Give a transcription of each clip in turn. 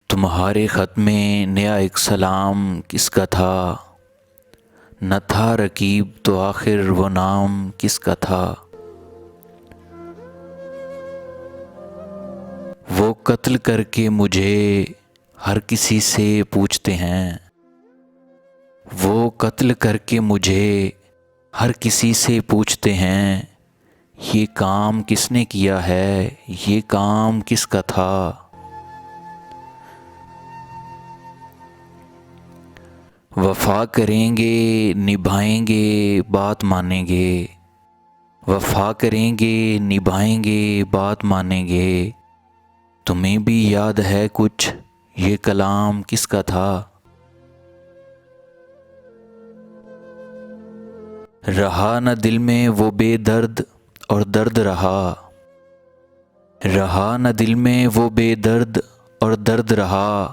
تمہارے خط میں نیا ایک سلام کس کا تھا، نہ تھا رقیب تو آخر وہ نام کس کا تھا۔ وہ قتل کر کے مجھے ہر کسی سے پوچھتے ہیں، وہ قتل کر کے مجھے ہر کسی سے پوچھتے ہیں، یہ کام کس نے کیا ہے، یہ کام کس کا تھا۔ وفا کریں گے نبھائیں گے بات مانیں گے، وفا کریں گے نبھائیں گے بات مانیں گے، تمہیں بھی یاد ہے کچھ یہ کلام کس کا تھا۔ رہا نہ دل میں وہ بے درد اور درد رہا، رہا نہ دل میں وہ بے درد اور درد رہا،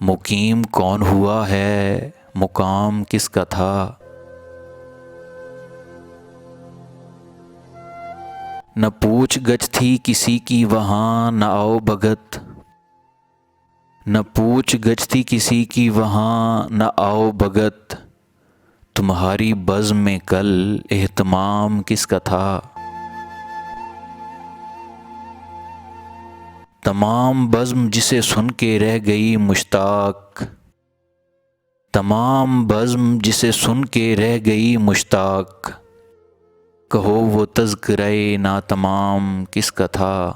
مقیم کون ہوا ہے مقام کس کا تھا۔ نہ پوچھ گچھ تھی کسی کی وہاں نہ آؤ بھگت، نہ پوچھ گچھ تھی کسی کی وہاں نہ آؤ بھگت، تمہاری بزم میں کل اہتمام کس کا تھا۔ تمام بزم جسے سن کے رہ گئی مشتاق، تمام بزم جسے سن کے رہ گئی مشتاق، کہو وہ تذکرہ ناتمام کس کا تھا۔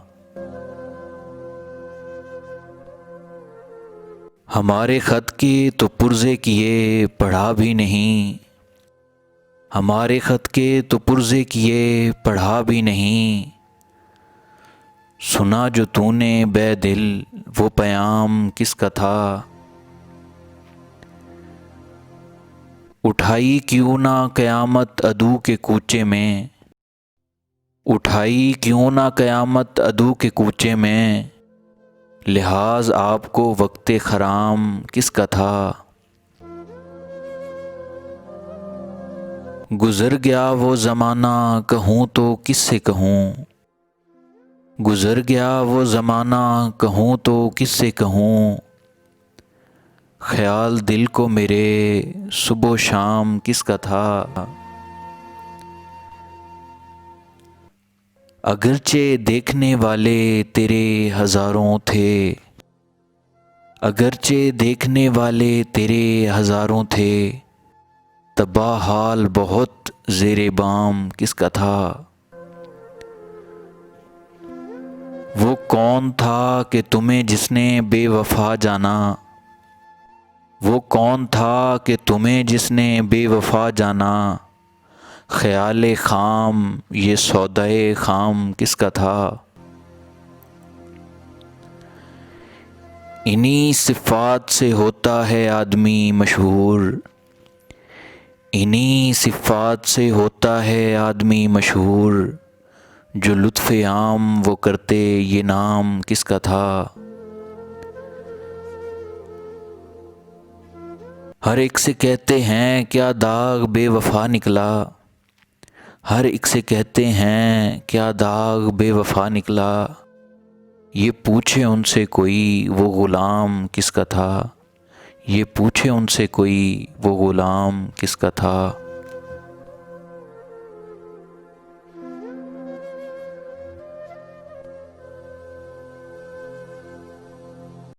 ہمارے خط کے تو پرزے کیے پڑھا بھی نہیں، ہمارے خط کے تو پرزے کیے پڑھا بھی نہیں، سنا جو تو نے بے دل وہ پیام کس کا تھا۔ اٹھائی کیوں نہ قیامت عدو کے کوچے میں، اٹھائی کیوں نہ قیامت عدو کے کوچے میں، لحاظ آپ کو وقت خرام کس کا تھا۔ گزر گیا وہ زمانہ کہوں تو کس سے کہوں، گزر گیا وہ زمانہ کہوں تو کس سے کہوں، خیال دل کو میرے صبح و شام کس کا تھا۔ اگرچہ دیکھنے والے تیرے ہزاروں تھے، اگرچہ دیکھنے والے تیرے ہزاروں تھے، تباہ حال بہت زیر بام کس کا تھا۔ وہ کون تھا کہ تمہیں جس نے بے وفا جانا، وہ کون تھا کہ تمہیں جس نے بے وفا جانا، خیال خام یہ سودائے خام کس کا تھا۔ انہی صفات سے ہوتا ہے آدمی مشہور، انہی صفات سے ہوتا ہے آدمی مشہور، جو لطف عام وہ کرتے یہ نام کس کا تھا۔ ہر ایک سے کہتے ہیں کیا داغ بے وفا نکلا، ہر ایک سے کہتے ہیں کیا داغ بے وفا نکلا، یہ پوچھے ان سے کوئی وہ غلام کس کا تھا، یہ پوچھے ان سے کوئی وہ غلام کس کا تھا۔